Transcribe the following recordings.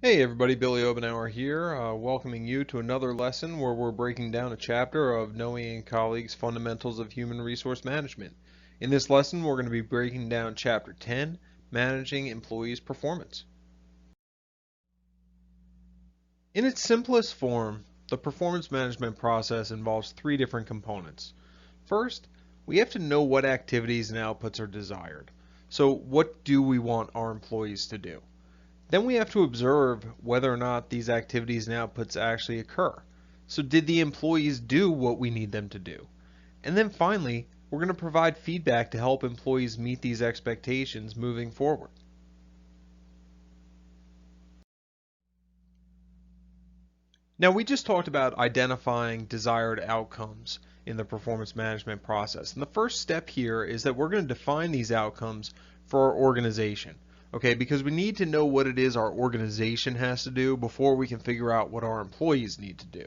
Hey everybody, Billy Obenauer here, welcoming you to another lesson where we're breaking down a chapter of Knowing and Colleagues' Fundamentals of Human Resource Management. In this lesson, we're going to be breaking down Chapter 10, Managing Employees' Performance. In its simplest form, the performance management process involves three different components. First, we have to know what activities and outputs are desired. So what do we want our employees to do? Then we have to observe whether or not these activities and outputs actually occur. So did the employees do what we need them to do? And then finally, we're going to provide feedback to help employees meet these expectations moving forward. Now we just talked about identifying desired outcomes in the performance management process. And the first step here is that we're going to define these outcomes for our organization. Okay, because we need to know what it is our organization has to do before we can figure out what our employees need to do.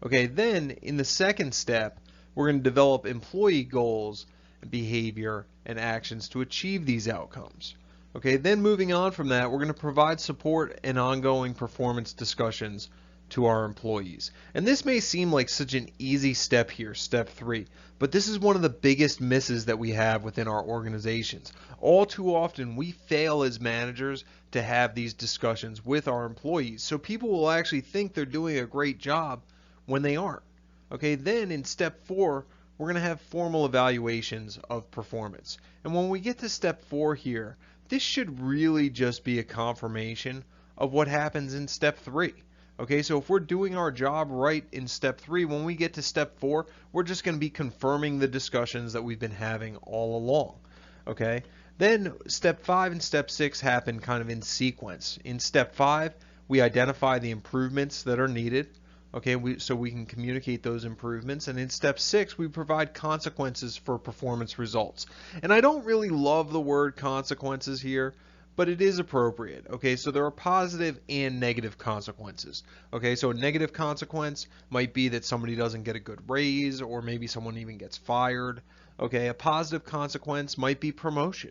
Okay, then in the second step, we're going to develop employee goals, behavior, and actions to achieve these outcomes. Okay, then moving on from that, we're going to provide support and ongoing performance discussions to our employees. And this may seem like such an easy step here, step 3, but this is one of the biggest misses that we have within our organizations. All too often we fail as managers to have these discussions with our employees. So people will actually think they're doing a great job when they aren't. Okay, then in step 4, we're going to have formal evaluations of performance. And when we get to step 4 here, this should really just be a confirmation of what happens in step 3. Okay, so if we're doing our job right in step 3, when we get to step 4, we're just going to be confirming the discussions that we've been having all along. Okay, then step 5 and step 6 happen kind of in sequence. In step 5, we identify the improvements that are needed. Okay, so we can communicate those improvements. And in step 6, we provide consequences for performance results. And I don't really love the word consequences here, but it is appropriate. Okay, so there are positive and negative consequences. Okay, so a negative consequence might be that somebody doesn't get a good raise, or maybe someone even gets fired. Okay, a positive consequence might be promotion.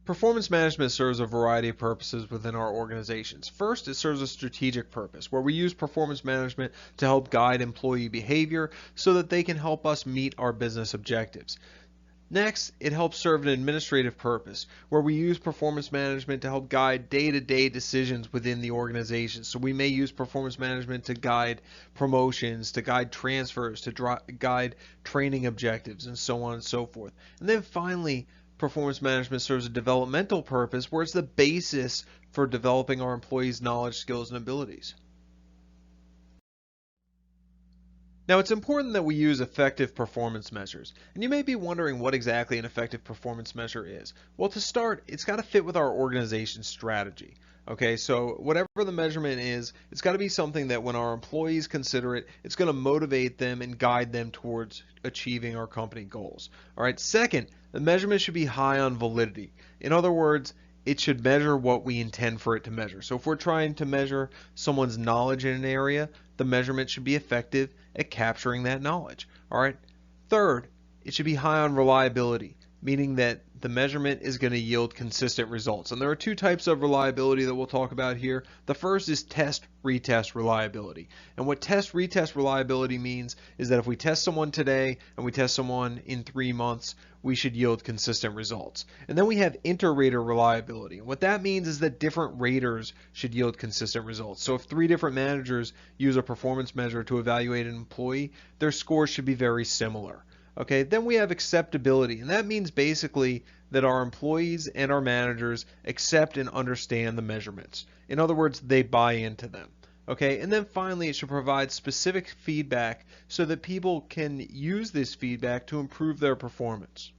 Performance management serves a variety of purposes within our organizations. First, it serves a strategic purpose where we use performance management to help guide employee behavior so that they can help us meet our business objectives. Next, it helps serve an administrative purpose where we use performance management to help guide day-to-day decisions within the organization. So we may use performance management to guide promotions, to guide transfers, to guide training objectives, and so on and so forth. And then finally, performance management serves a developmental purpose where it's the basis for developing our employees' knowledge, skills, and abilities. Now it's important that we use effective performance measures. And you may be wondering what exactly an effective performance measure is. Well, to start, it's got to fit with our organization's strategy. Okay, so whatever the measurement is, it's got to be something that when our employees consider it, it's going to motivate them and guide them towards achieving our company goals. All right, second, the measurement should be high on validity. In other words, it should measure what we intend for it to measure. So if we're trying to measure someone's knowledge in an area, the measurement should be effective at capturing that knowledge. All right. Third, it should be high on reliability, meaning that the measurement is going to yield consistent results. And there are two types of reliability that we'll talk about here. The first is test-retest reliability. And what test-retest reliability means is that if we test someone today and we test someone in 3 months, we should yield consistent results. And then we have inter-rater reliability. And what that means is that different raters should yield consistent results. So if 3 different managers use a performance measure to evaluate an employee, their scores should be very similar. Okay, then we have acceptability, and that means basically that our employees and our managers accept and understand the measurements. In other words, they buy into them. Okay, and then finally it should provide specific feedback so that people can use this feedback to improve their performance.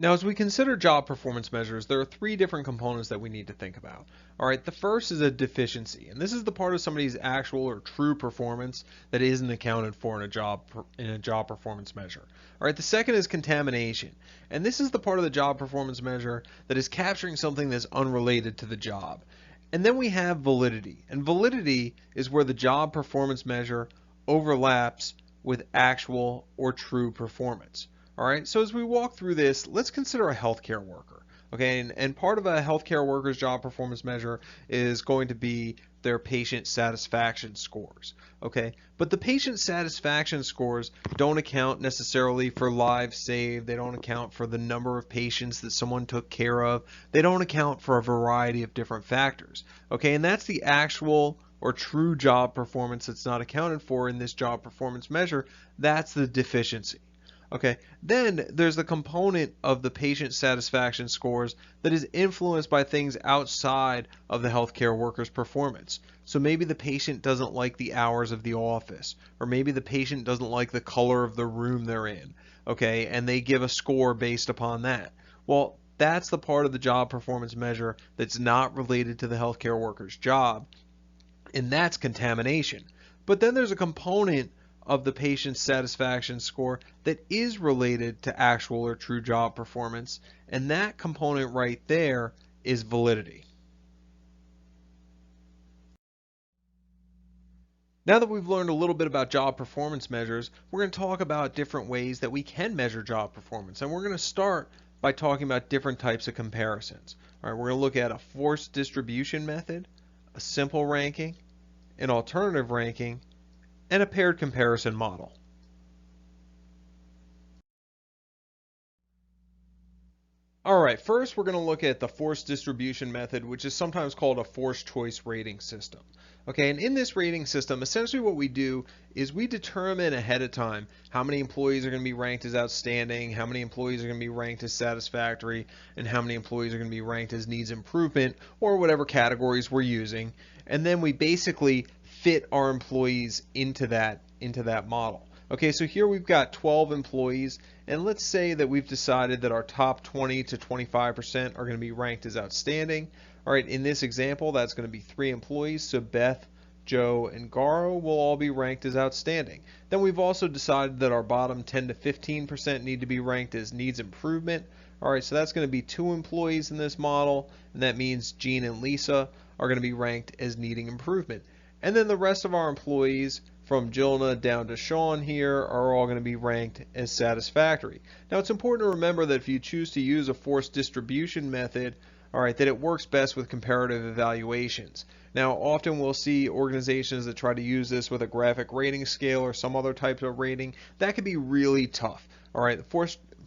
Now, as we consider job performance measures, there are 3 different components that we need to think about. All right, the first is a deficiency, and this is the part of somebody's actual or true performance that isn't accounted for in a job performance measure. All right, the second is contamination, and this is the part of the job performance measure that is capturing something that's unrelated to the job. And then we have validity, and validity is where the job performance measure overlaps with actual or true performance. All right, so as we walk through this, let's consider a healthcare worker. Okay, and part of a healthcare worker's job performance measure is going to be their patient satisfaction scores. Okay, but the patient satisfaction scores don't account necessarily for lives saved. They don't account for the number of patients that someone took care of. They don't account for a variety of different factors. Okay, and that's the actual or true job performance that's not accounted for in this job performance measure. That's the deficiency. Okay, then there's the component of the patient satisfaction scores that is influenced by things outside of the healthcare worker's performance. So maybe the patient doesn't like the hours of the office, or maybe the patient doesn't like the color of the room they're in, okay, and they give a score based upon that. Well, that's the part of the job performance measure that's not related to the healthcare worker's job, and that's contamination. But then there's a component of the patient's satisfaction score that is related to actual or true job performance, and that component right there is validity. Now that we've learned a little bit about job performance measures, we're going to talk about different ways that we can measure job performance, and we're going to start by talking about different types of comparisons. All right, we're going to look at a forced distribution method, a simple ranking, an alternative ranking, and a paired comparison model. All right, first we're going to look at the forced distribution method, which is sometimes called a forced choice rating system. Okay, and in this rating system, essentially what we do is we determine ahead of time how many employees are going to be ranked as outstanding, how many employees are going to be ranked as satisfactory, and how many employees are going to be ranked as needs improvement, or whatever categories we're using. And then we basically fit our employees into that model. Okay, so here we've got 12 employees, and let's say that we've decided that our top 20 to 25% are going to be ranked as outstanding. All right, in this example, that's going to be 3 employees, so Beth, Joe, and Garo will all be ranked as outstanding. Then we've also decided that our bottom 10 to 15% need to be ranked as needs improvement. All right, so that's going to be 2 employees in this model, and that means Jean and Lisa are going to be ranked as needing improvement. And then the rest of our employees, from Jilna down to Sean here, are all going to be ranked as satisfactory. Now it's important to remember that if you choose to use a forced distribution method, all right, that it works best with comparative evaluations. Now often we'll see organizations that try to use this with a graphic rating scale or some other type of rating. That can be really tough. All right, the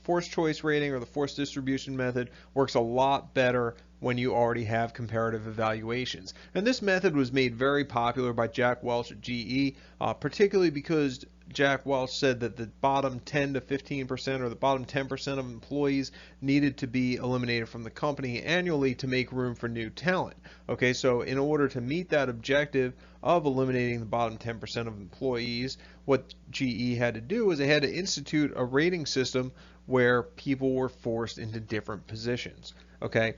forced choice rating or the forced distribution method works a lot better when you already have comparative evaluations. And this method was made very popular by Jack Welch at GE, particularly because Jack Welch said that the bottom 10 to 15% or the bottom 10% of employees needed to be eliminated from the company annually to make room for new talent. Okay, so in order to meet that objective of eliminating the bottom 10% of employees, what GE had to do was they had to institute a rating system where people were forced into different positions. Okay,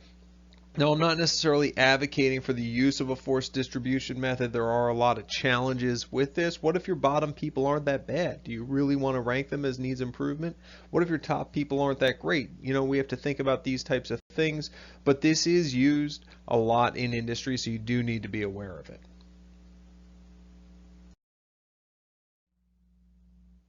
now, I'm not necessarily advocating for the use of a forced distribution method. There are a lot of challenges with this. What if your bottom people aren't that bad? Do you really want to rank them as needs improvement? What if your top people aren't that great? You know, we have to think about these types of things, but this is used a lot in industry, so you do need to be aware of it.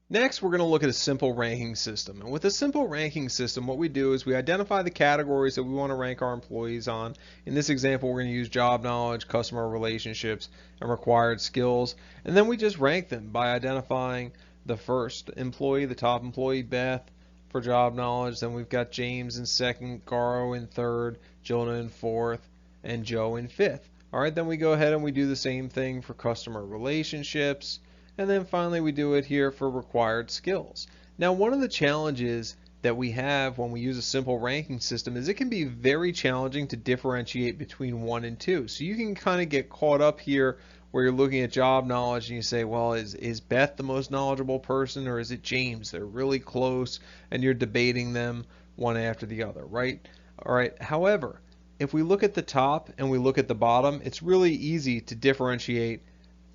Next, we're going to look at a simple ranking system. And with a simple ranking system, what we do is we identify the categories that we want to rank our employees on. In this example, we're going to use job knowledge, customer relationships, and required skills. And then we just rank them by identifying the first employee, the top employee, Beth, for job knowledge. Then we've got James in second, Garo in third, Jonah in fourth, and Joe in fifth. All right, then we go ahead and we do the same thing for customer relationships. And then finally we do it here for required skills. Now one of the challenges that we have when we use a simple ranking system is it can be very challenging to differentiate between 1 and 2. So you can kind of get caught up here where you're looking at job knowledge and you say, well, is Beth the most knowledgeable person or is it James? They're really close and you're debating them one after the other, right? All right. However, if we look at the top and we look at the bottom, it's really easy to differentiate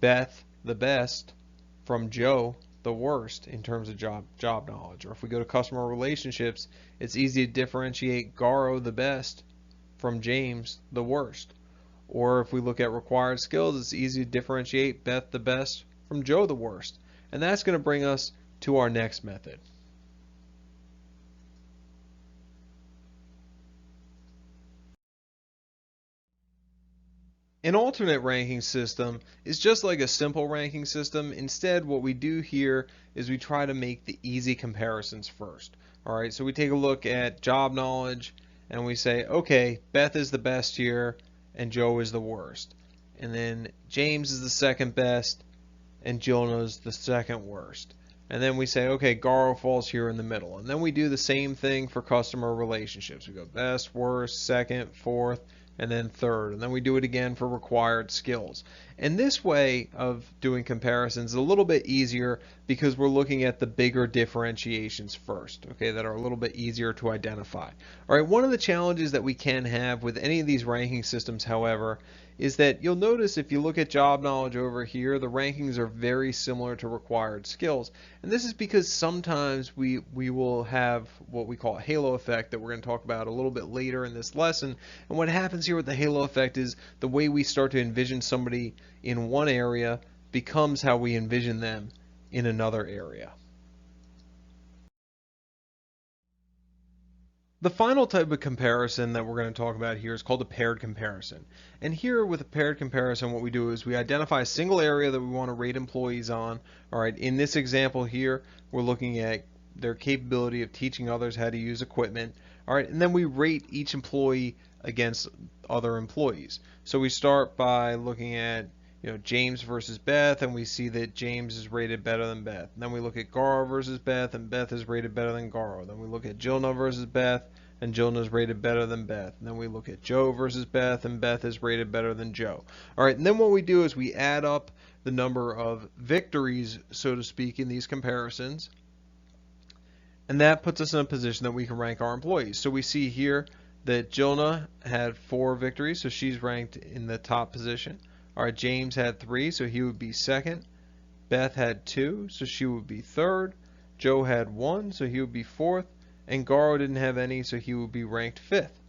Beth, the best, from Joe, the worst in terms of job knowledge. Or if we go to customer relationships, it's easy to differentiate Garo, the best, from James, the worst. Or if we look at required skills, it's easy to differentiate Beth, the best, from Joe, the worst. And that's going to bring us to our next method. An alternate ranking system is just like a simple ranking system. Instead, what we do here is we try to make the easy comparisons first. All right, so we take a look at job knowledge and we say, okay, Beth is the best here and Joe is the worst. And then James is the second best and Jonah's the second worst. And then we say, okay, Garo falls here in the middle. And then we do the same thing for customer relationships. We go best, worst, second, fourth, and then third. And then we do it again for required skills. And this way of doing comparisons is a little bit easier because we're looking at the bigger differentiations first, okay, that are a little bit easier to identify. All right, one of the challenges that we can have with any of these ranking systems, however, is that you'll notice if you look at job knowledge over here, the rankings are very similar to required skills. And this is because sometimes we will have what we call a halo effect that we're going to talk about a little bit later in this lesson. And what happens here with the halo effect is the way we start to envision somebody in one area becomes how we envision them in another area. The final type of comparison that we're going to talk about here is called a paired comparison. And here with a paired comparison, what we do is we identify a single area that we want to rate employees on. All right, in this example here, we're looking at their capability of teaching others how to use equipment. All right, and then we rate each employee against other employees. So we start by looking at James versus Beth, and we see that James is rated better than Beth. And then we look at Garo versus Beth, and Beth is rated better than Garo. Then we look at Jonah versus Beth, and Jonah is rated better than Beth. And then we look at Joe versus Beth, and Beth is rated better than Joe. All right, and then what we do is we add up the number of victories, so to speak, in these comparisons. And that puts us in a position that we can rank our employees. So we see here that Jonah had 4 victories, so she's ranked in the top position. All right, James had 3, so he would be second. Beth had 2, so she would be third. Joe had 1, so he would be fourth. And Garo didn't have any, so he would be ranked fifth.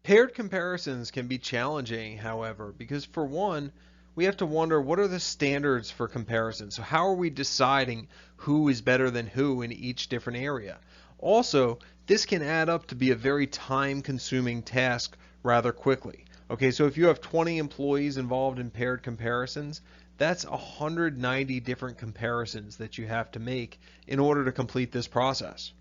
Paired comparisons can be challenging, however, because for one, we have to wonder what are the standards for comparison. So how are we deciding who is better than who in each different area? Also, this can add up to be a very time-consuming task rather quickly. Okay, so if you have 20 employees involved in paired comparisons, that's 190 different comparisons that you have to make in order to complete this process.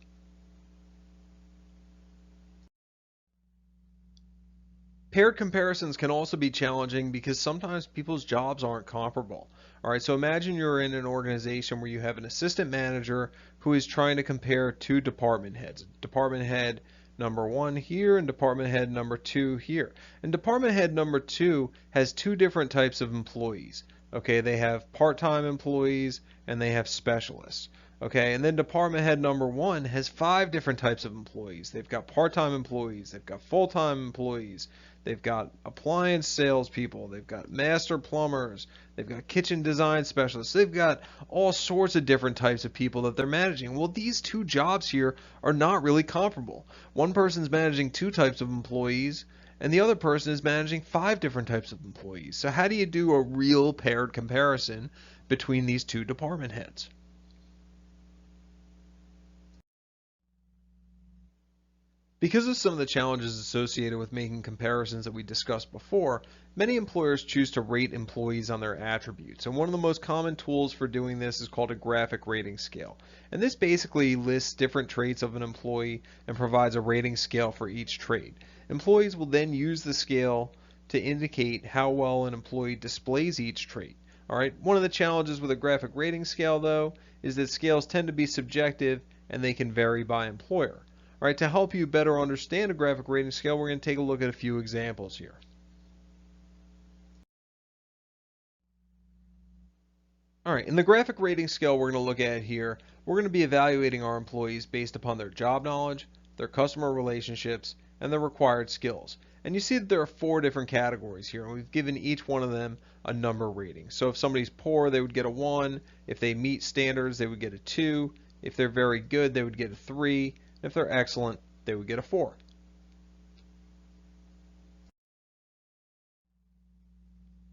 Paired comparisons can also be challenging because sometimes people's jobs aren't comparable. All right, so imagine you're in an organization where you have an assistant manager who is trying to compare 2 department heads. Department head number 1 here and department head number 2 here. And department head number 2 has 2 different types of employees. Okay, they have part-time employees and they have specialists. Okay, and then department head number 1 has 5 different types of employees. They've got part-time employees, they've got full-time employees, they've got appliance salespeople, they've got master plumbers, they've got kitchen design specialists, they've got all sorts of different types of people that they're managing. Well, these 2 jobs here are not really comparable. One person's managing 2 types of employees, and the other person is managing 5 different types of employees. So how do you do a real paired comparison between these 2 department heads? Because of some of the challenges associated with making comparisons that we discussed before, many employers choose to rate employees on their attributes. And one of the most common tools for doing this is called a graphic rating scale. And this basically lists different traits of an employee and provides a rating scale for each trait. Employees will then use the scale to indicate how well an employee displays each trait. All right. One of the challenges with a graphic rating scale, though, is that scales tend to be subjective and they can vary by employer. All right, to help you better understand a graphic rating scale, we're going to take a look at a few examples here. All right, in the graphic rating scale we're going to look at here, we're going to be evaluating our employees based upon their job knowledge, their customer relationships, and their required skills. And you see that there are 4 different categories here, and we've given each one of them a number rating. So if somebody's poor, they would get a 1. If they meet standards, they would get a 2. If they're very good, they would get a 3. If they're excellent, they would get a 4.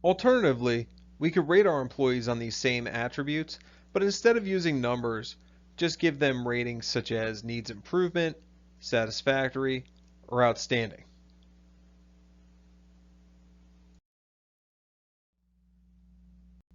Alternatively, we could rate our employees on these same attributes, but instead of using numbers, just give them ratings such as needs improvement, satisfactory, or outstanding.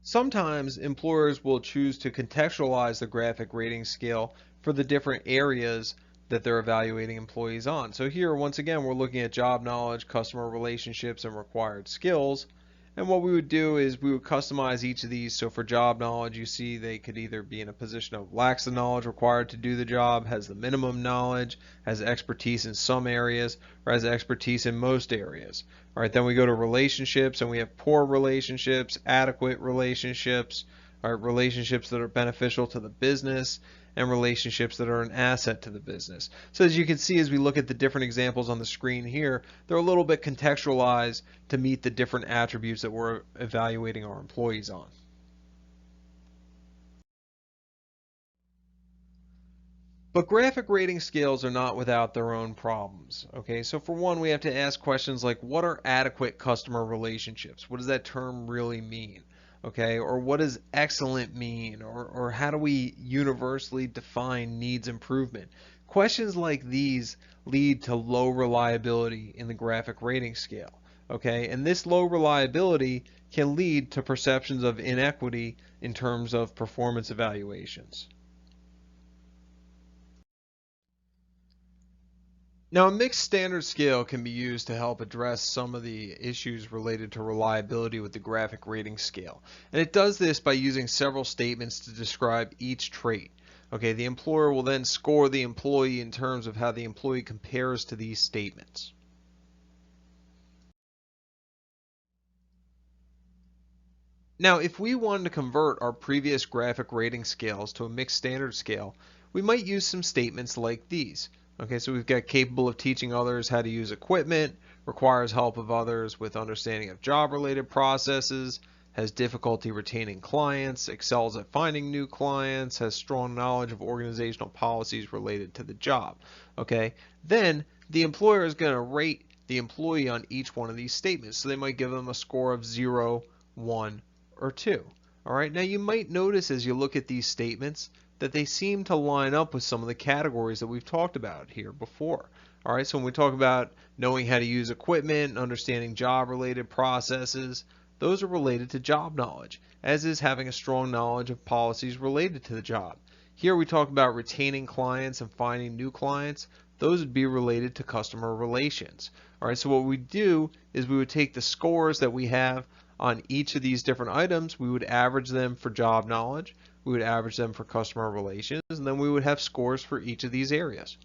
Sometimes employers will choose to contextualize the graphic rating scale for the different areas that they're evaluating employees on. So here, once again, we're looking at job knowledge, customer relationships, and required skills. And what we would do is we would customize each of these. So for job knowledge, you see they could either be in a position of lacks the knowledge required to do the job, has the minimum knowledge, has expertise in some areas, or has expertise in most areas. All right, then we go to relationships and we have poor relationships, adequate relationships, all right, relationships that are beneficial to the business, and relationships that are an asset to the business. So as you can see, as we look at the different examples on the screen here, they're a little bit contextualized to meet the different attributes that we're evaluating our employees on. But graphic rating scales are not without their own problems. Okay, so for one, we have to ask questions like, what are adequate customer relationships? What does that term really mean? Okay, or what does excellent mean? Or how do we universally define needs improvement? Questions like these lead to low reliability in the graphic rating scale. Okay, and this low reliability can lead to perceptions of inequity in terms of performance evaluations. Now, a mixed standard scale can be used to help address some of the issues related to reliability with the graphic rating scale. And it does this by using several statements to describe each trait. Okay, the employer will then score the employee in terms of how the employee compares to these statements. Now, if we wanted to convert our previous graphic rating scales to a mixed standard scale, we might use some statements like these. Okay, so we've got capable of teaching others how to use equipment, requires help of others with understanding of job-related processes, has difficulty retaining clients, excels at finding new clients, has strong knowledge of organizational policies related to the job. Okay, then the employer is going to rate the employee on each one of these statements. So they might give them a score of 0, 1, or 2. All right, now you might notice as you look at these statements that they seem to line up with some of the categories that we've talked about here before. All right, so when we talk about knowing how to use equipment and understanding job-related processes, those are related to job knowledge, as is having a strong knowledge of policies related to the job. Here we talk about retaining clients and finding new clients. Those would be related to customer relations. All right, so what we do is we would take the scores that we have on each of these different items, we would average them for job knowledge, we would average them for customer relations, and then we would have scores for each of these areas.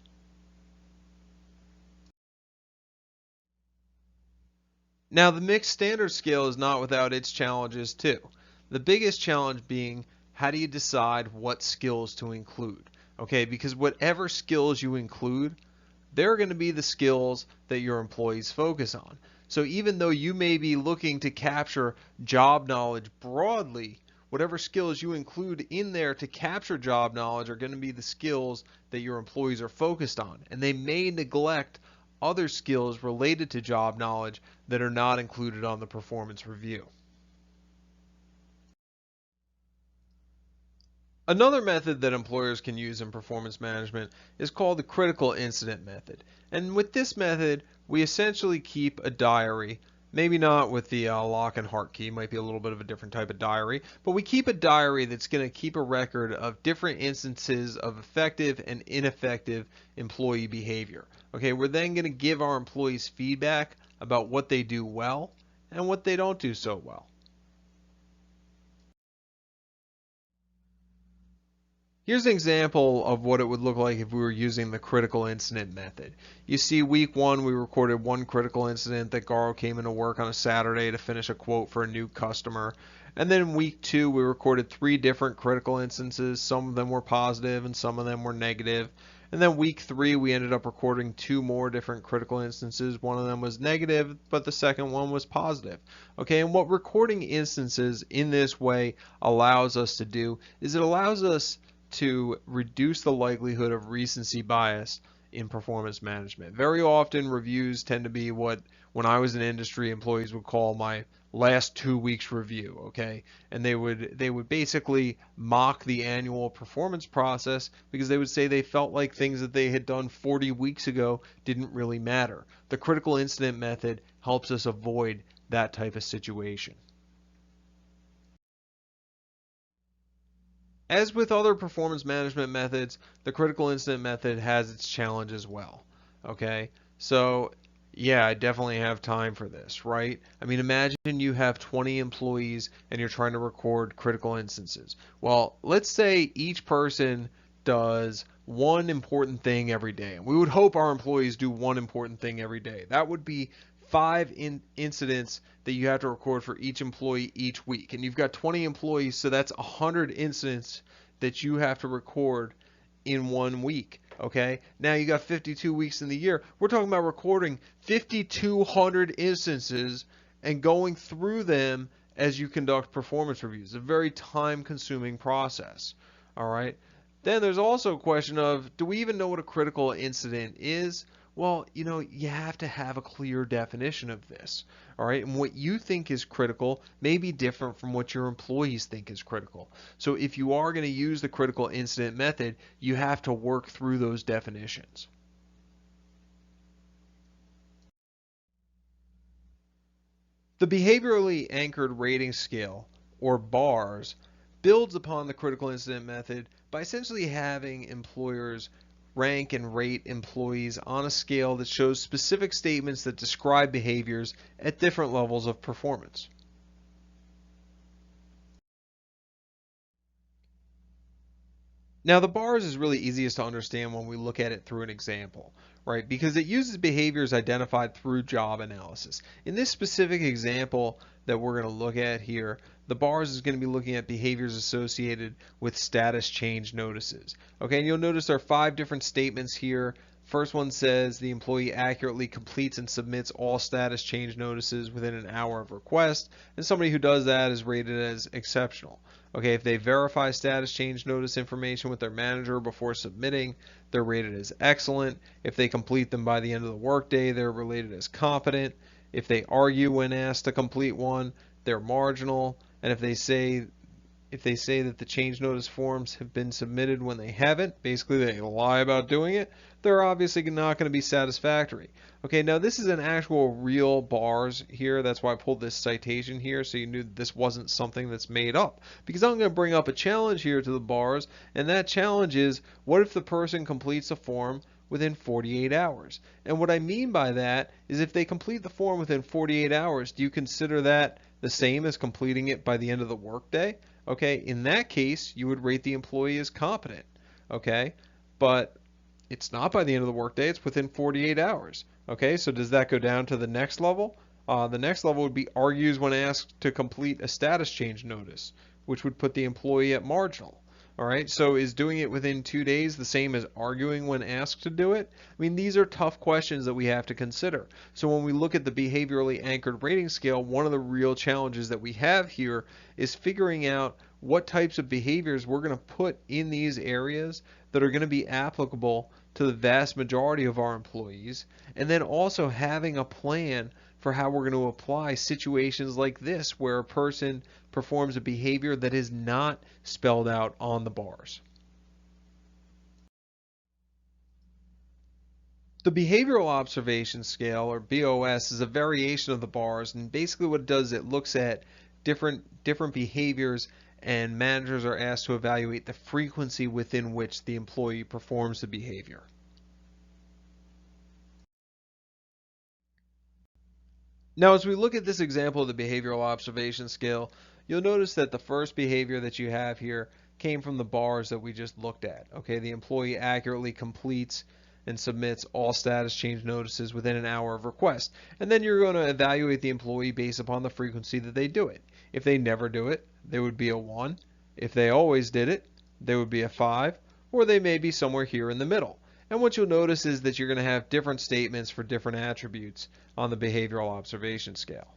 Now, the mixed standard scale is not without its challenges too. The biggest challenge being, how do you decide what skills to include? Okay, because whatever skills you include, they're going to be the skills that your employees focus on. So even though you may be looking to capture job knowledge broadly, whatever skills you include in there to capture job knowledge are going to be the skills that your employees are focused on. And they may neglect other skills related to job knowledge that are not included on the performance review. Another method that employers can use in performance management is called the critical incident method. And with this method, we essentially keep a diary, maybe not with the lock and heart key, might be a little bit of a different type of diary, but we keep a diary that's going to keep a record of different instances of effective and ineffective employee behavior. Okay, we're then going to give our employees feedback about what they do well and what they don't do so well. Here's an example of what it would look like if we were using the critical incident method. You see, week 1, we recorded one critical incident that Garo came into work on a Saturday to finish a quote for a new customer. And then week 2, we recorded 3 different critical instances. Some of them were positive and some of them were negative. And then week 3, we ended up recording 2 more different critical instances. One of them was negative, but the second one was positive. Okay, and what recording instances in this way allows us to do is it allows us to reduce the likelihood of recency bias in performance management. Very often reviews tend to be what, when I was in industry, employees would call my last 2 weeks review, okay? And they would basically mock the annual performance process because they would say they felt like things that they had done 40 weeks ago didn't really matter. The critical incident method helps us avoid that type of situation. As with other performance management methods, the critical incident method has its challenge as well. Okay, so yeah, I definitely have time for this, right? I mean, imagine you have 20 employees and you're trying to record critical instances. Well, let's say each person does one important thing every day. And we would hope our employees do one important thing every day. That would be five incidents that you have to record for each employee each week. And you've got 20 employees, so that's 100 incidents that you have to record in 1 week. Okay, now you got 52 weeks in the year. We're talking about recording 5,200 instances and going through them as you conduct performance reviews. A very time consuming process. All right. Then there's also a question of, do we even know what a critical incident is? Well, you have to have a clear definition of this. All right. And what you think is critical may be different from what your employees think is critical. So if you are going to use the critical incident method, you have to work through those definitions. The behaviorally anchored rating scale, or BARS, builds upon the critical incident method by essentially having employers rank and rate employees on a scale that shows specific statements that describe behaviors at different levels of performance. Now, the bars is really easiest to understand when we look at it through an example, right? Because it uses behaviors identified through job analysis. In this specific example that we're going to look at here, the bars is going to be looking at behaviors associated with status change notices. Okay, and you'll notice there are 5 different statements here. First one says the employee accurately completes and submits all status change notices within an hour of request, and somebody who does that is rated as exceptional. Okay, if they verify status change notice information with their manager before submitting, they're rated as excellent. If they complete them by the end of the workday, they're rated as competent. If they argue when asked to complete one, they're marginal. And if they say that the change notice forms have been submitted when they haven't, basically they lie about doing it, they're obviously not going to be satisfactory. Okay, now this is an actual real bars here. That's why I pulled this citation here, so you knew that this wasn't something that's made up. Because I'm going to bring up a challenge here to the bars, and that challenge is, what if the person completes a form within 48 hours? And what I mean by that is, if they complete the form within 48 hours, do you consider that the same as completing it by the end of the workday? Okay, in that case, you would rate the employee as competent. Okay, but it's not by the end of the workday, it's within 48 hours. Okay, so does that go down to the next level? The next level would be argues when asked to complete a status change notice, which would put the employee at marginal. All right, so is doing it within 2 days the same as arguing when asked to do it? I mean, these are tough questions that we have to consider. So when we look at the behaviorally anchored rating scale, one of the real challenges that we have here is figuring out what types of behaviors we're going to put in these areas that are going to be applicable to the vast majority of our employees, and then also having a plan for how we're going to apply situations like this where a person performs a behavior that is not spelled out on the bars. The behavioral observation scale, or BOS, is a variation of the bars, and basically what it does is it looks at different behaviors, and managers are asked to evaluate the frequency within which the employee performs the behavior. Now, as we look at this example of the behavioral observation scale, you'll notice that the first behavior that you have here came from the bars that we just looked at. Okay, the employee accurately completes and submits all status change notices within an hour of request. And then you're going to evaluate the employee based upon the frequency that they do it. If they never do it, they would be a 1. If they always did it, they would be a 5, or they may be somewhere here in the middle. And what you'll notice is that you're going to have different statements for different attributes on the behavioral observation scale.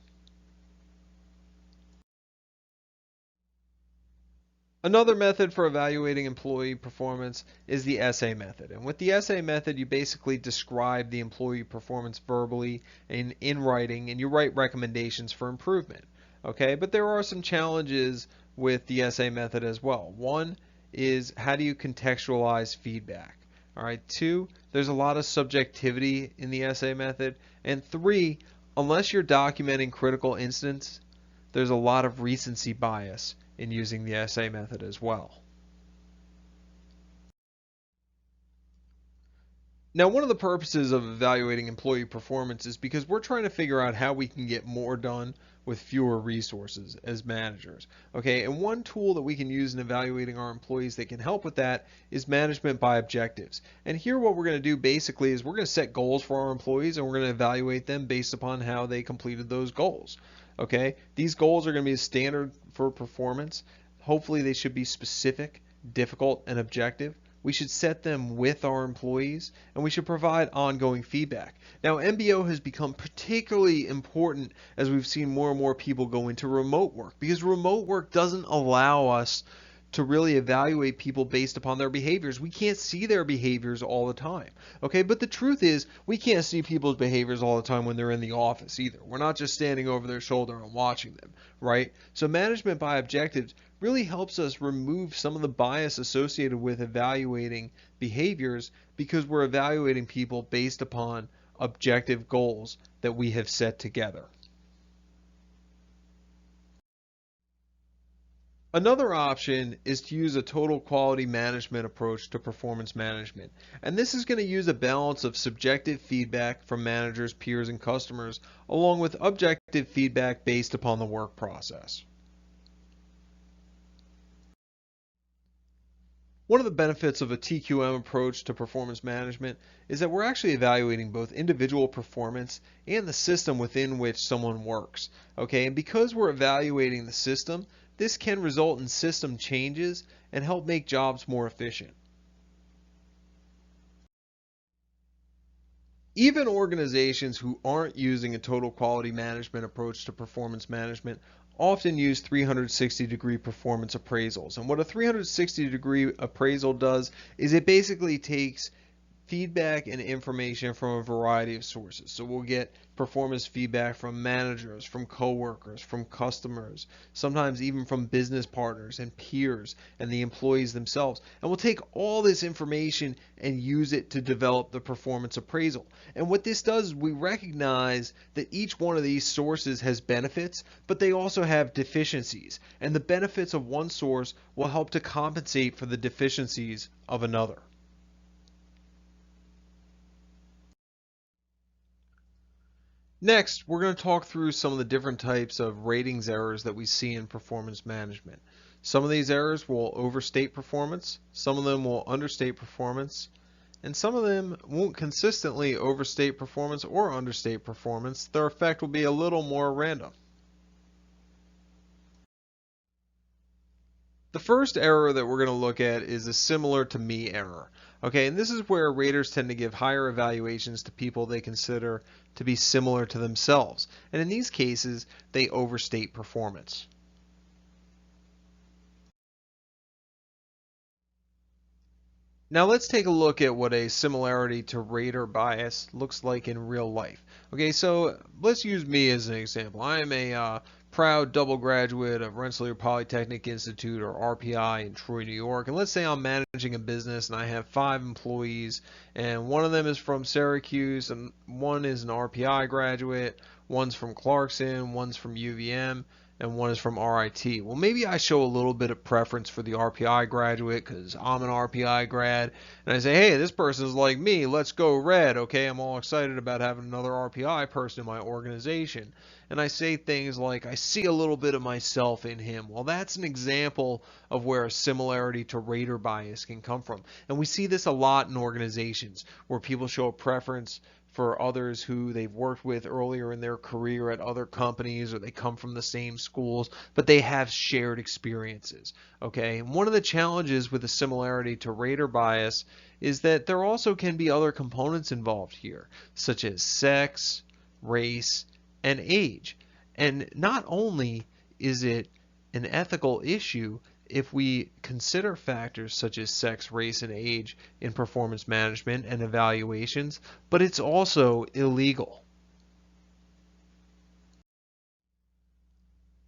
Another method for evaluating employee performance is the essay method. And with the essay method, you basically describe the employee performance verbally and in writing, and you write recommendations for improvement. Okay, but there are some challenges with the essay method as well. One is, how do you contextualize feedback? All right, two, there's a lot of subjectivity in the essay method. And three, unless you're documenting critical incidents, there's a lot of recency bias in using the essay method as well. Now, one of the purposes of evaluating employee performance is because we're trying to figure out how we can get more done with fewer resources as managers. Okay, and one tool that we can use in evaluating our employees that can help with that is management by objectives. And here what we're going to do basically is we're going to set goals for our employees and we're going to evaluate them based upon how they completed those goals. Okay, these goals are going to be standard for performance. Hopefully they should be specific, difficult, and objective. We should set them with our employees, and we should provide ongoing feedback. Now, MBO has become particularly important as we've seen more and more people go into remote work, because remote work doesn't allow us to really evaluate people based upon their behaviors. We can't see their behaviors all the time. Okay, but the truth is we can't see people's behaviors all the time when they're in the office either. We're not just standing over their shoulder and watching them, right? So management by objectives really helps us remove some of the bias associated with evaluating behaviors, because we're evaluating people based upon objective goals that we have set together. Another option is to use a total quality management approach to performance management. And this is going to use a balance of subjective feedback from managers, peers, and customers, along with objective feedback based upon the work process. One of the benefits of a TQM approach to performance management is that we're actually evaluating both individual performance and the system within which someone works. Okay, and because we're evaluating the system, this can result in system changes and help make jobs more efficient. Even organizations who aren't using a total quality management approach to performance management often use 360-degree performance appraisals. And what a 360-degree appraisal does is it basically takes feedback and information from a variety of sources. So we'll get performance feedback from managers, from coworkers, from customers, sometimes even from business partners and peers and the employees themselves. And we'll take all this information and use it to develop the performance appraisal. And what this does is we recognize that each one of these sources has benefits, but they also have deficiencies. And the benefits of one source will help to compensate for the deficiencies of another. Next, we're going to talk through some of the different types of ratings errors that we see in performance management. Some of these errors will overstate performance, some of them will understate performance, and some of them won't consistently overstate performance or understate performance. Their effect will be a little more random. The first error that we're going to look at is a similar to me error. Okay, and this is where raters tend to give higher evaluations to people they consider to be similar to themselves. And in these cases, they overstate performance. Now let's take a look at what a similarity to rater bias looks like in real life. Okay, so let's use me as an example. I am a proud double graduate of Rensselaer Polytechnic Institute, or RPI, in Troy, New York. And let's say I'm managing a business and I have 5 employees, and one of them is from Syracuse, and one is an RPI graduate, one's from Clarkson, one's from UVM, and one is from RIT. Well, maybe I show a little bit of preference for the RPI graduate because I'm an RPI grad, and I say, hey, this person's like me, let's go red. Okay, I'm all excited about having another RPI person in my organization. And I say things like, I see a little bit of myself in him. Well, that's an example of where a similarity to rater bias can come from. And we see this a lot in organizations where people show a preference for others who they've worked with earlier in their career at other companies, or they come from the same schools, but they have shared experiences. Okay, and one of the challenges with a similarity to rater bias is that there also can be other components involved here, such as sex, race, and age. And not only is it an ethical issue, if we consider factors such as sex, race, and age in performance management and evaluations, but it's also illegal.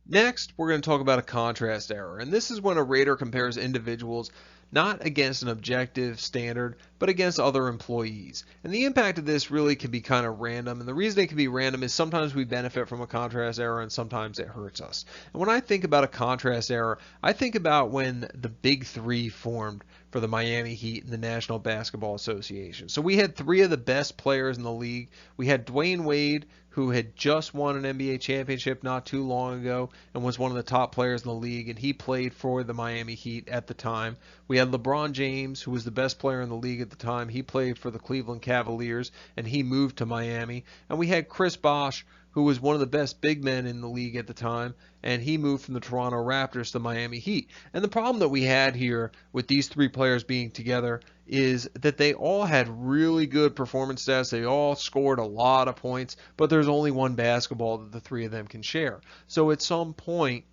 Next, we're going to talk about a contrast error, and this is when a rater compares individuals not against an objective standard, but against other employees. And the impact of this really can be kind of random, and the reason it can be random is sometimes we benefit from a contrast error and sometimes it hurts us. And when I think about a contrast error, I think about when the Big Three formed for the Miami Heat and the National Basketball Association. So we had three of the best players in the league. We had Dwayne Wade, who had just won an NBA championship not too long ago and was one of the top players in the league, and he played for the Miami Heat at the time. We had LeBron James, who was the best player in the league at the time. He played for the Cleveland Cavaliers, and he moved to Miami. And we had Chris Bosh, who was one of the best big men in the league at the time, and he moved from the Toronto Raptors to the Miami Heat. And the problem that we had here with these three players being together is that they all had really good performance stats. They all scored a lot of points, but there's only one basketball that the three of them can share. So at some point,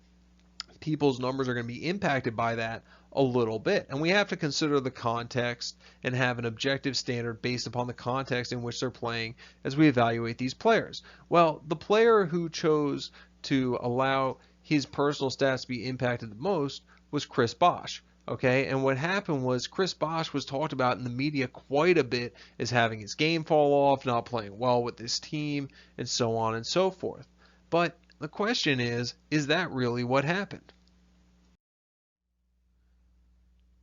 people's numbers are going to be impacted by that a little bit. And we have to consider the context and have an objective standard based upon the context in which they're playing as we evaluate these players. Well, the player who chose to allow his personal stats to be impacted the most was Chris Bosh. Okay, and what happened was Chris Bosh was talked about in the media quite a bit as having his game fall off, not playing well with this team, and so on and so forth. But the question is that really what happened?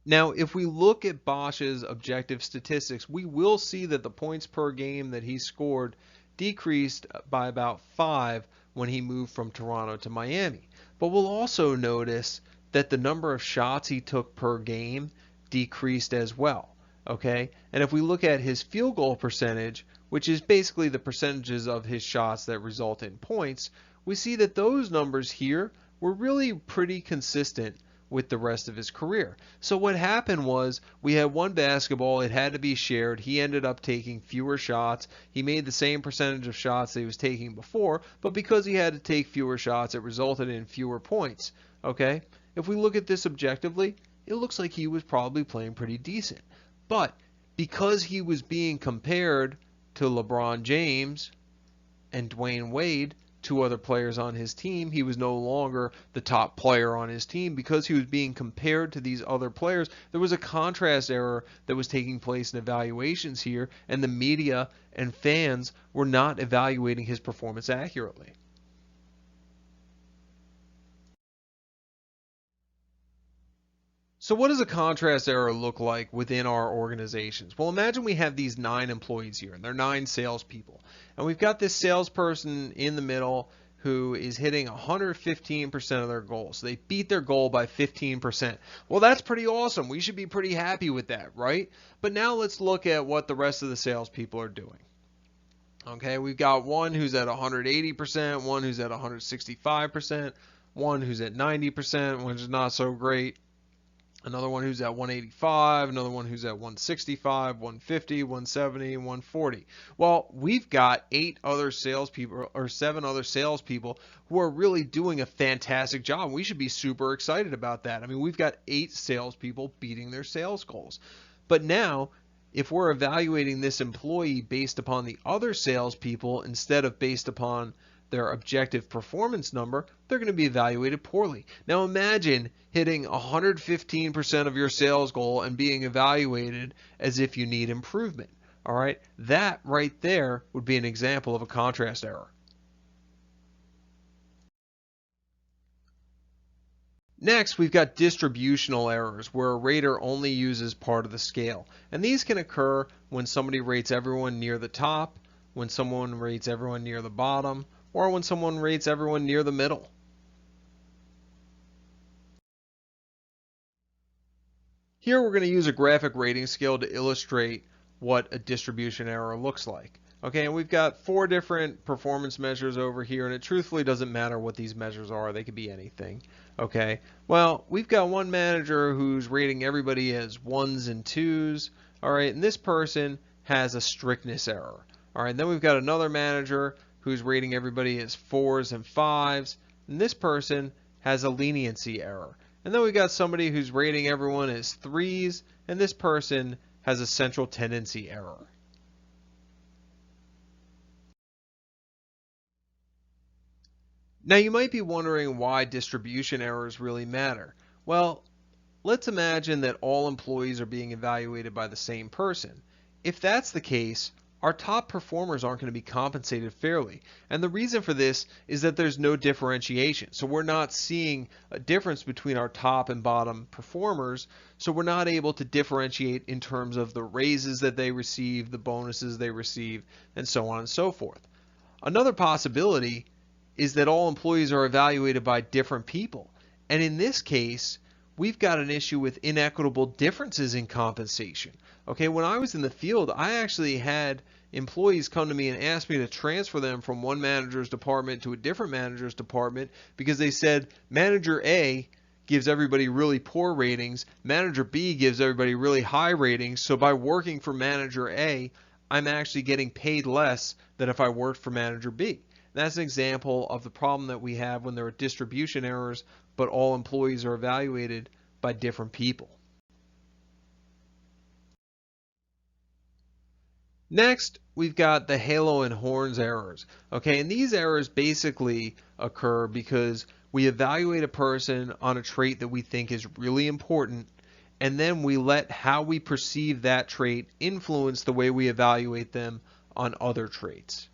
Now, if we look at Bosch's objective statistics, we will see that the points per game that he scored decreased by about 5 when he moved from Toronto to Miami. But we'll also notice that the number of shots he took per game decreased as well. Okay, and if we look at his field goal percentage, which is basically the percentages of his shots that result in points, we see that those numbers here were really pretty consistent with the rest of his career. So what happened was we had one basketball, it had to be shared. He ended up taking fewer shots. He made the same percentage of shots that he was taking before, but because he had to take fewer shots, it resulted in fewer points. Okay? If we look at this objectively, it looks like he was probably playing pretty decent. But because he was being compared to LeBron James and Dwayne Wade, two other players on his team, he was no longer the top player on his team. Because he was being compared to these other players, there was a contrast error that was taking place in evaluations here, and the media and fans were not evaluating his performance accurately. So what does a contrast error look like within our organizations? Well, imagine we have these 9 employees here, and they're 9 salespeople. And we've got this salesperson in the middle who is hitting 115% of their goals. So they beat their goal by 15%. Well, that's pretty awesome. We should be pretty happy with that, right? But now let's look at what the rest of the salespeople are doing. Okay, we've got one who's at 180%, one who's at 165%, one who's at 90%, which is not so great. Another one who's at 185, another one who's at 165, 150, 170, 140. Well, we've got 8 other salespeople or 7 other salespeople who are really doing a fantastic job. We should be super excited about that. I mean, we've got 8 salespeople beating their sales goals. But now, if we're evaluating this employee based upon the other salespeople instead of based upon their objective performance number, they're going to be evaluated poorly. Now imagine hitting 115% of your sales goal and being evaluated as if you need improvement. All right, that right there would be an example of a contrast error. Next, we've got distributional errors, where a rater only uses part of the scale. And these can occur when somebody rates everyone near the top, when someone rates everyone near the bottom, or when someone rates everyone near the middle. Here we're going to use a graphic rating scale to illustrate what a distribution error looks like. Okay, and we've got 4 different performance measures over here, and it truthfully doesn't matter what these measures are. They could be anything. Okay, well, we've got one manager who's rating everybody as 1s and 2s. All right, and this person has a strictness error. All right, then we've got another manager who's rating everybody as 4s and 5s, and this person has a leniency error. And then we got somebody who's rating everyone as 3s, and this person has a central tendency error. Now you might be wondering why distribution errors really matter. Well, let's imagine that all employees are being evaluated by the same person. If that's the case, our top performers aren't going to be compensated fairly. And the reason for this is that there's no differentiation. So we're not seeing a difference between our top and bottom performers. So we're not able to differentiate in terms of the raises that they receive, the bonuses they receive, and so on and so forth. Another possibility is that all employees are evaluated by different people. And in this case, we've got an issue with inequitable differences in compensation. Okay, when I was in the field, I actually had employees come to me and ask me to transfer them from one manager's department to a different manager's department because they said manager A gives everybody really poor ratings, manager B gives everybody really high ratings, so by working for manager A, I'm actually getting paid less than if I worked for manager B. That's an example of the problem that we have when there are distribution errors, but all employees are evaluated by different people. Next, we've got the halo and horns errors. Okay, and these errors basically occur because we evaluate a person on a trait that we think is really important, and then we let how we perceive that trait influence the way we evaluate them on other traits.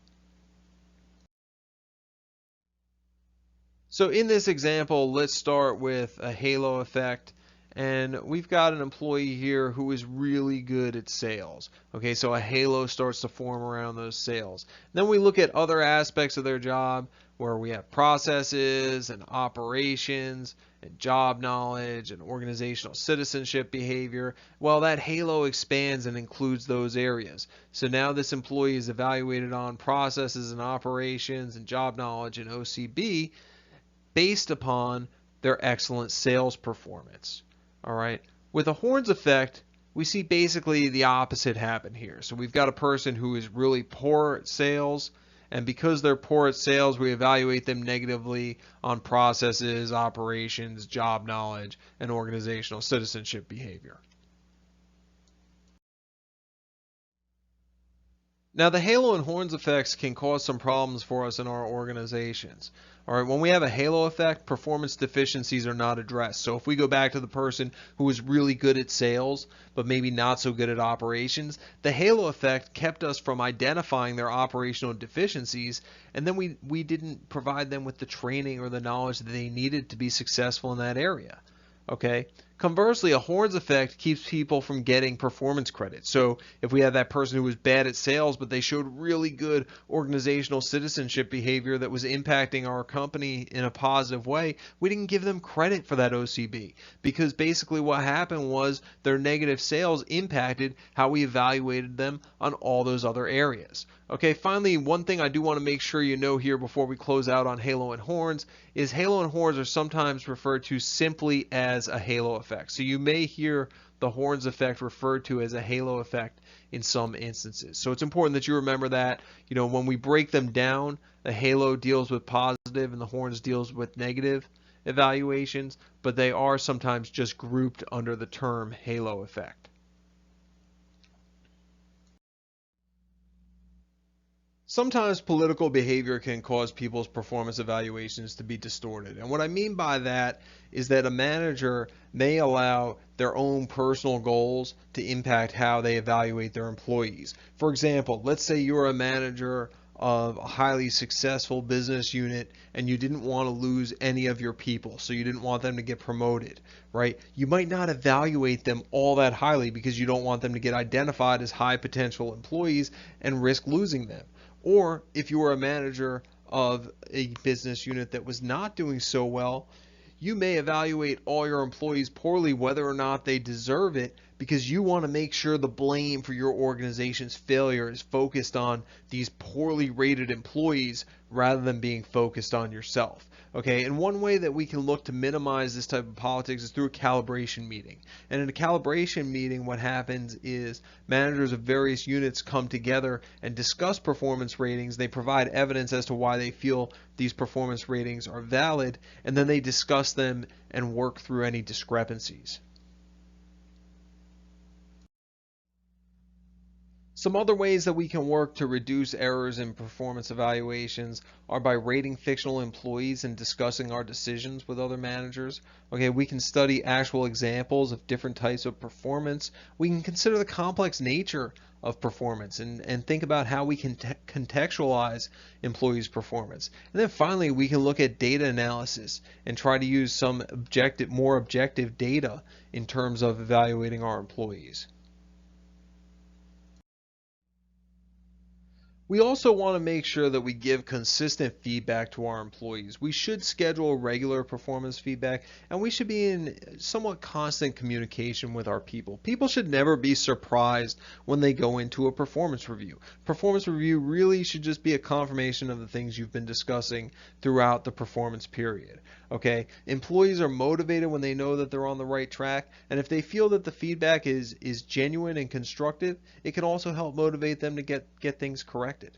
So in this example, let's start with a halo effect. And we've got an employee here who is really good at sales. Okay, so a halo starts to form around those sales. Then we look at other aspects of their job where we have processes and operations and job knowledge and organizational citizenship behavior. Well, that halo expands and includes those areas. So now this employee is evaluated on processes and operations and job knowledge and OCB based upon their excellent sales performance. All right. With a horns effect, we see basically the opposite happen here. So we've got a person who is really poor at sales, and because they're poor at sales, we evaluate them negatively on processes, operations, job knowledge, and organizational citizenship behavior. Now, the halo and horns effects can cause some problems for us in our organizations. All right, when we have a halo effect, performance deficiencies are not addressed. So if we go back to the person who was really good at sales, but maybe not so good at operations, the halo effect kept us from identifying their operational deficiencies, and then we didn't provide them with the training or the knowledge that they needed to be successful in that area. Okay. Conversely, a horns effect keeps people from getting performance credit. So if we had that person who was bad at sales, but they showed really good organizational citizenship behavior that was impacting our company in a positive way, we didn't give them credit for that OCB because basically what happened was their negative sales impacted how we evaluated them on all those other areas. Okay, finally, one thing I do want to make sure you know here before we close out on halo and horns is halo and horns are sometimes referred to simply as a halo effect. So you may hear the horns effect referred to as a halo effect in some instances. So it's important that you remember that, when we break them down, the halo deals with positive and the horns deals with negative evaluations, but they are sometimes just grouped under the term halo effect. Sometimes political behavior can cause people's performance evaluations to be distorted. And what I mean by that is that a manager may allow their own personal goals to impact how they evaluate their employees. For example, let's say you're a manager of a highly successful business unit and you didn't want to lose any of your people, so you didn't want them to get promoted, right? You might not evaluate them all that highly because you don't want them to get identified as high potential employees and risk losing them. Or if you were a manager of a business unit that was not doing so well, you may evaluate all your employees poorly whether or not they deserve it because you want to make sure the blame for your organization's failure is focused on these poorly rated employees rather than being focused on yourself. Okay, and one way that we can look to minimize this type of politics is through a calibration meeting. And in a calibration meeting, what happens is managers of various units come together and discuss performance ratings. They provide evidence as to why they feel these performance ratings are valid, and then they discuss them and work through any discrepancies. Some other ways that we can work to reduce errors in performance evaluations are by rating fictional employees and discussing our decisions with other managers. Okay, we can study actual examples of different types of performance. We can consider the complex nature of performance and think about how we can contextualize employees' performance. And then finally, we can look at data analysis and try to use some more objective data in terms of evaluating our employees. We also want to make sure that we give consistent feedback to our employees. We should schedule regular performance feedback, and we should be in somewhat constant communication with our people. People should never be surprised when they go into a performance review. Performance review really should just be a confirmation of the things you've been discussing throughout the performance period. Okay, employees are motivated when they know that they're on the right track, and if they feel that the feedback is genuine and constructive, it can also help motivate them to get things corrected.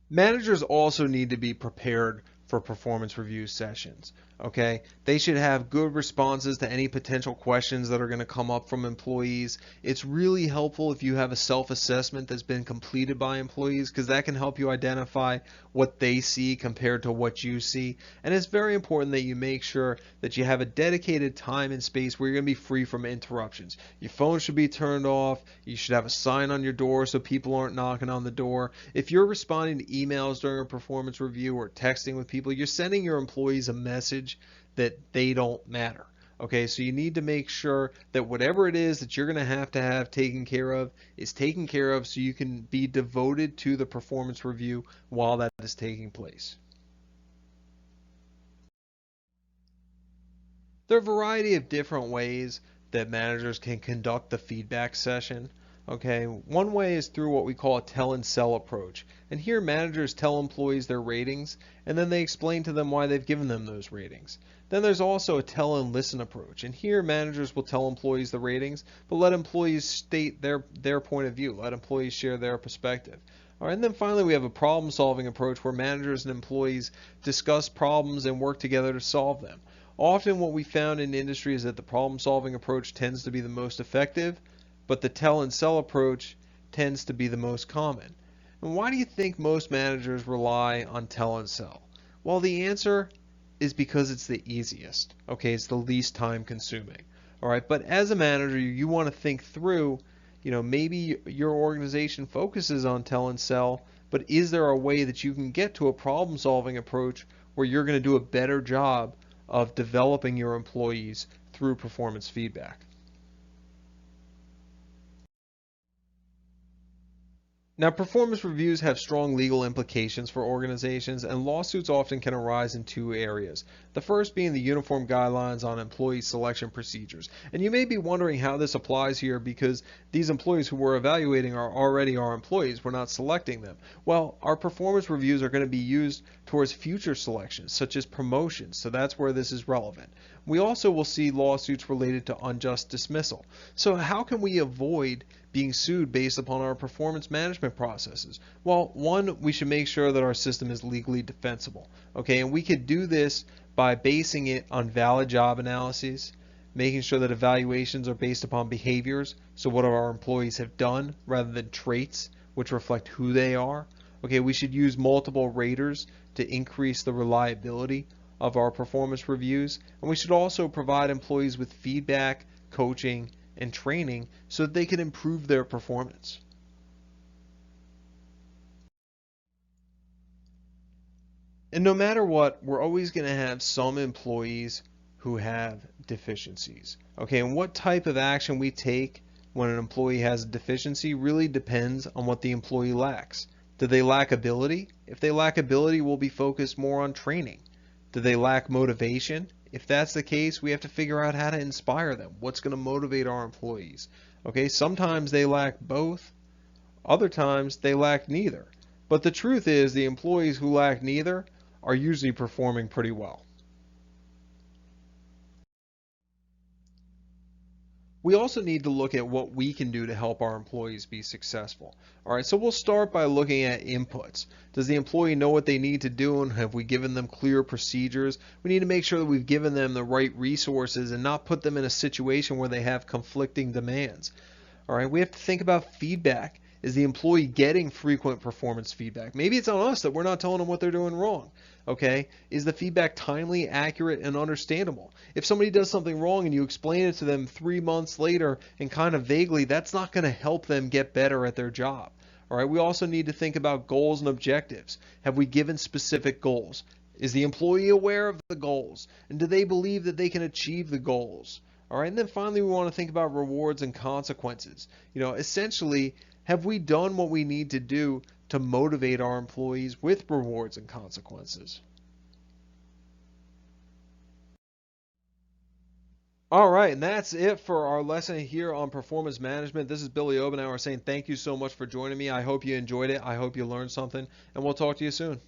Managers also need to be prepared for performance review sessions. Okay, they should have good responses to any potential questions that are going to come up from employees. It's really helpful if you have a self-assessment that's been completed by employees, because that can help you identify what they see compared to what you see. And it's very important that you make sure that you have a dedicated time and space where you're going to be free from interruptions. Your phone should be turned off. You should have a sign on your door so people aren't knocking on the door. If you're responding to emails during a performance review or texting with people, you're sending your employees a message that they don't matter. Okay, so you need to make sure that whatever it is that you're going to have taken care of is taken care of, so you can be devoted to the performance review while that is taking place. There are a variety of different ways that managers can conduct the feedback session. Okay, one way is through what we call a tell and sell approach. And here managers tell employees their ratings, and then they explain to them why they've given them those ratings. Then there's also a tell and listen approach. And here managers will tell employees the ratings, but let employees state their point of view. Let employees share their perspective. All right, and then finally we have a problem-solving approach where managers and employees discuss problems and work together to solve them. Often what we found in industry is that the problem-solving approach tends to be the most effective, but the tell and sell approach tends to be the most common. And why do you think most managers rely on tell and sell? Well, the answer is because it's the easiest. Okay, it's the least time consuming. All right, but as a manager, you want to think through, maybe your organization focuses on tell and sell, but is there a way that you can get to a problem solving approach where you're going to do a better job of developing your employees through performance feedback? Now, performance reviews have strong legal implications for organizations, and lawsuits often can arise in two areas. The first being the Uniform Guidelines on Employee Selection Procedures. And you may be wondering how this applies here, because these employees who we're evaluating are already our employees. We're not selecting them. Well, our performance reviews are going to be used towards future selections, such as promotions, so that's where this is relevant. We also will see lawsuits related to unjust dismissal. So how can we avoid being sued based upon our performance management processes? Well, one, we should make sure that our system is legally defensible. Okay, and we could do this by basing it on valid job analyses, making sure that evaluations are based upon behaviors, so what our employees have done rather than traits which reflect who they are. Okay, we should use multiple raters to increase the reliability of our performance reviews, and we should also provide employees with feedback, coaching, and training so that they can improve their performance. And no matter what, we're always going to have some employees who have deficiencies. Okay, and what type of action we take when an employee has a deficiency really depends on what the employee lacks. Do they lack ability? If they lack ability, we'll be focused more on training. Do they lack motivation? If that's the case, we have to figure out how to inspire them. What's going to motivate our employees? Okay, sometimes they lack both, other times they lack neither. But the truth is, the employees who lack neither are usually performing pretty well. We also need to look at what we can do to help our employees be successful. All right, so we'll start by looking at inputs. Does the employee know what they need to do, and have we given them clear procedures? We need to make sure that we've given them the right resources and not put them in a situation where they have conflicting demands. All right, we have to think about feedback. Is the employee getting frequent performance feedback? Maybe it's on us that we're not telling them what they're doing wrong. Okay, is the feedback timely, accurate, and understandable? If somebody does something wrong and you explain it to them 3 months later and kind of vaguely, that's not going to help them get better at their job. All right, we also need to think about goals and objectives. Have we given specific goals? Is the employee aware of the goals? And do they believe that they can achieve the goals? All right, and then finally, we want to think about rewards and consequences. Essentially, have we done what we need to do to motivate our employees with rewards and consequences? All right, and that's it for our lesson here on performance management. This is Billy Obenauer saying thank you so much for joining me. I hope you enjoyed it. I hope you learned something, and we'll talk to you soon.